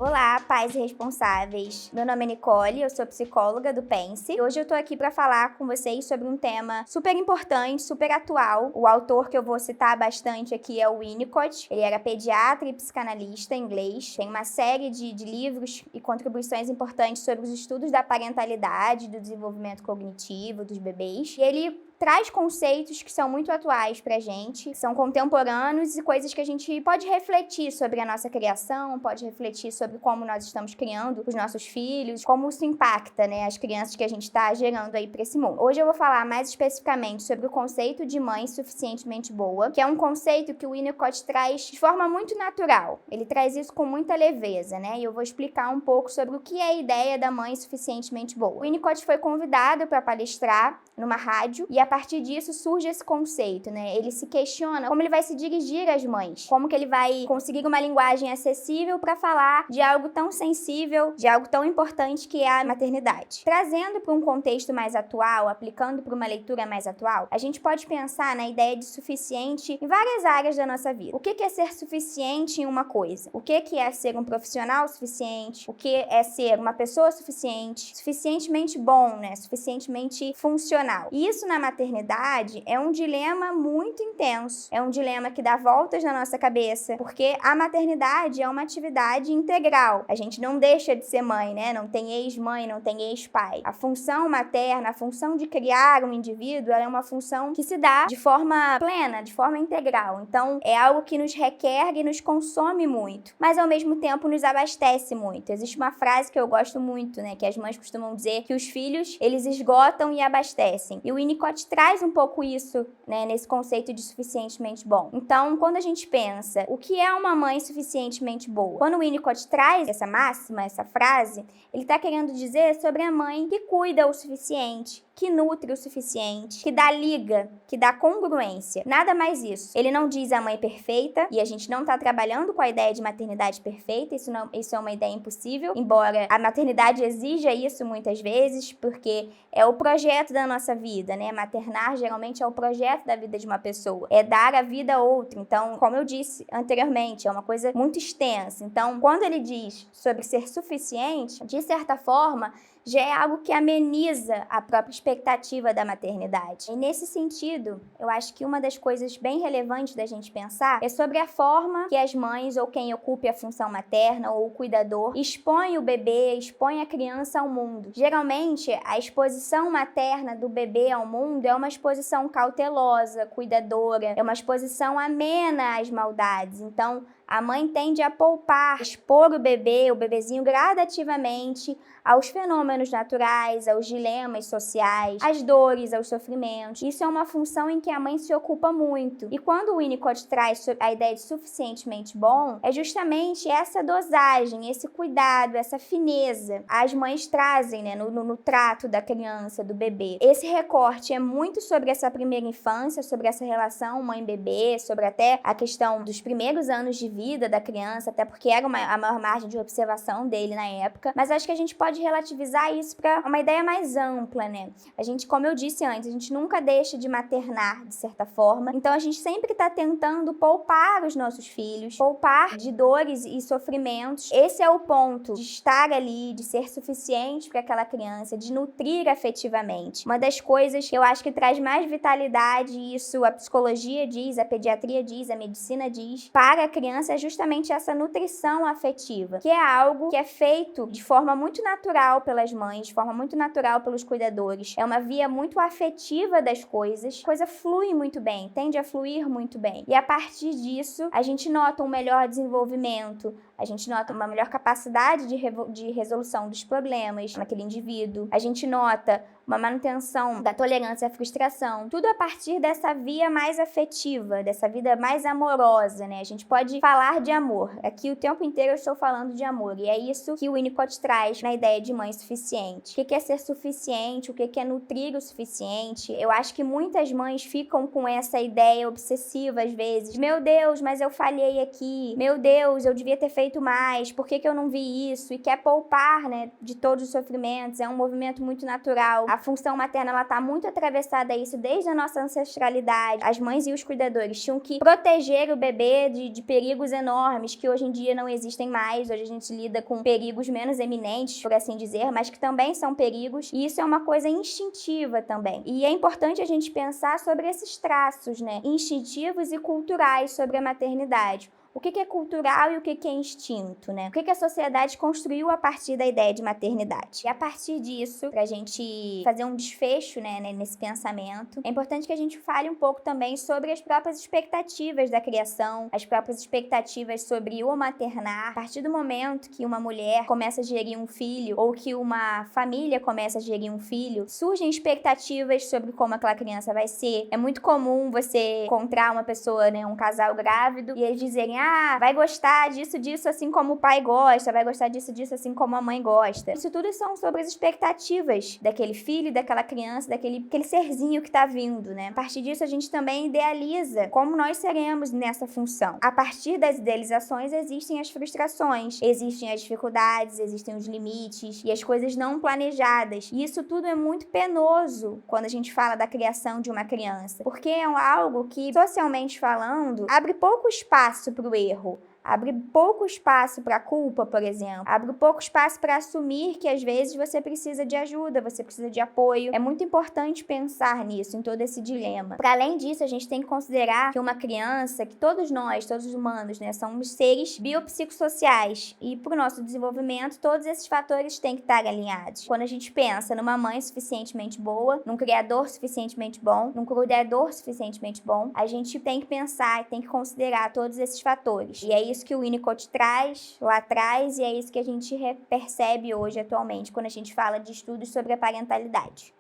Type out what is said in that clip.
Olá, pais e responsáveis. Meu nome é Nicole, eu sou psicóloga do Pense. E hoje eu tô aqui para falar com vocês sobre um tema super importante, super atual. O autor que eu vou citar bastante aqui é o Winnicott. Ele era pediatra e psicanalista inglês. Tem uma série de livros e contribuições importantes sobre os estudos da parentalidade, do desenvolvimento cognitivo dos bebês. E ele traz conceitos que são muito atuais pra gente, que são contemporâneos e coisas que a gente pode refletir sobre a nossa criação, pode refletir sobre como nós estamos criando os nossos filhos, como isso impacta, as crianças que a gente está gerando aí pra esse mundo. Hoje eu vou falar mais especificamente sobre o conceito de mãe suficientemente boa, que é um conceito que o Winnicott traz de forma muito natural. Ele traz isso com muita leveza, E eu vou explicar um pouco sobre o que é a ideia da mãe suficientemente boa. O Winnicott foi convidado para palestrar numa rádio e a partir disso surge esse conceito, Ele se questiona como ele vai se dirigir às mães, como que ele vai conseguir uma linguagem acessível para falar de algo tão sensível, de algo tão importante que é a maternidade. Trazendo para um contexto mais atual, aplicando para uma leitura mais atual, a gente pode pensar na ideia de suficiente em várias áreas da nossa vida. O que é ser suficiente em uma coisa? O que é ser um profissional suficiente? O que é ser uma pessoa suficiente? Suficientemente bom, Suficientemente funcional. E isso na maternidade é um dilema muito intenso. É um dilema que dá voltas na nossa cabeça, porque a maternidade é uma atividade integral. A gente não deixa de ser mãe, Não tem ex-mãe, não tem ex-pai. A função materna, a função de criar um indivíduo, ela é uma função que se dá de forma plena, de forma integral. Então, é algo que nos requer e nos consome muito, mas ao mesmo tempo nos abastece muito. Existe uma frase que eu gosto muito, que as mães costumam dizer que os filhos, eles esgotam e abastecem. E o Winnicott traz um pouco isso, nesse conceito de suficientemente bom. Então, quando a gente pensa o que é uma mãe suficientemente boa, quando o Winnicott traz essa máxima, essa frase, ele está querendo dizer sobre a mãe que cuida o suficiente, que nutre o suficiente, que dá liga, que dá congruência. Nada mais isso. Ele não diz a mãe perfeita, e a gente não está trabalhando com a ideia de maternidade perfeita, isso é uma ideia impossível, embora a maternidade exija isso muitas vezes, porque é o projeto da nossa vida, Maternar geralmente é o projeto da vida de uma pessoa, é dar a vida a outra. Então, como eu disse anteriormente, é uma coisa muito extensa. Então, quando ele diz sobre ser suficiente, de certa forma, já é algo que ameniza a própria expectativa da maternidade. E nesse sentido, eu acho que uma das coisas bem relevantes da gente pensar é sobre a forma que as mães ou quem ocupe a função materna ou o cuidador expõe o bebê, expõe a criança ao mundo. Geralmente, a exposição materna do bebê ao mundo é uma exposição cautelosa, cuidadora, é uma exposição amena às maldades. Então, a mãe tende a poupar, expor o bebezinho gradativamente aos fenômenos naturais, aos dilemas sociais, às dores, aos sofrimentos. Isso é uma função em que a mãe se ocupa muito. E quando o Winnicott traz a ideia de suficientemente bom, é justamente essa dosagem, esse cuidado, essa fineza. As mães trazem, no trato da criança, do bebê. Esse recorte é muito sobre essa primeira infância, sobre essa relação mãe-bebê, sobre até a questão dos primeiros anos de vida da criança, até porque era a maior margem de observação dele na época, mas acho que a gente pode relativizar isso para uma ideia mais ampla, A gente, como eu disse antes, a gente nunca deixa de maternar, de certa forma, então a gente sempre está tentando poupar os nossos filhos, poupar de dores e sofrimentos. Esse é o ponto de estar ali, de ser suficiente para aquela criança, de nutrir afetivamente. Uma das coisas que eu acho que traz mais vitalidade, isso a psicologia diz, a pediatria diz, a medicina diz, para a criança é justamente essa nutrição afetiva, que é algo que é feito de forma muito natural pelas mães, de forma muito natural pelos cuidadores. É uma via muito afetiva das coisas. A coisa flui muito bem, tende a fluir muito bem. E a partir disso, a gente nota um melhor desenvolvimento, a gente nota uma melhor capacidade de resolução dos problemas naquele indivíduo. A gente nota uma manutenção da tolerância à frustração. Tudo a partir dessa via mais afetiva, dessa vida mais amorosa, A gente pode falar de amor. Aqui o tempo inteiro eu estou falando de amor. E é isso que o Winnicott traz na ideia de mãe suficiente. O que é ser suficiente? O que é nutrir o suficiente? Eu acho que muitas mães ficam com essa ideia obsessiva às vezes. Meu Deus, mas eu falhei aqui. Meu Deus, eu devia ter feito mais. Por que eu não vi isso? E quer poupar, de todos os sofrimentos. É um movimento muito natural. A função materna, ela tá muito atravessada a isso desde a nossa ancestralidade. As mães e os cuidadores tinham que proteger o bebê de perigo perigos enormes que hoje em dia não existem mais. Hoje a gente lida com perigos menos eminentes, por assim dizer, mas que também são perigos, e isso é uma coisa instintiva também. E é importante a gente pensar sobre esses traços, né, instintivos e culturais sobre a maternidade. O que é cultural e o que é instinto, né? O que a sociedade construiu a partir da ideia de maternidade. E a partir disso, pra gente fazer um desfecho, né, nesse pensamento, é importante que a gente fale um pouco também sobre as próprias expectativas da criação, as próprias expectativas sobre o maternar. A partir do momento que uma mulher começa a gerir um filho, ou que uma família começa a gerir um filho, surgem expectativas sobre como aquela criança vai ser. É muito comum você encontrar uma pessoa, né, um casal grávido, e eles dizerem: vai gostar disso, assim como o pai gosta, vai gostar disso, assim como a mãe gosta. Isso tudo são sobre as expectativas daquele filho, daquela criança, daquele serzinho que tá vindo, né? A partir disso, a gente também idealiza como nós seremos nessa função. A partir das idealizações, existem as frustrações, existem as dificuldades, existem os limites e as coisas não planejadas. E isso tudo é muito penoso quando a gente fala da criação de uma criança, porque é algo que, socialmente falando, abre pouco espaço para o erro. Abre pouco espaço para a culpa, por exemplo. Abre pouco espaço para assumir que às vezes você precisa de ajuda, você precisa de apoio. É muito importante pensar nisso, em todo esse dilema. Para além disso, a gente tem que considerar que uma criança, que todos nós, todos os humanos, né, somos seres biopsicossociais. E para o nosso desenvolvimento, todos esses fatores têm que estar alinhados. Quando a gente pensa numa mãe suficientemente boa, num criador suficientemente bom, num cuidador suficientemente bom, a gente tem que pensar e tem que considerar todos esses fatores. E é isso que o Winnicott traz lá atrás, e é isso que a gente percebe hoje, atualmente, quando a gente fala de estudos sobre a parentalidade.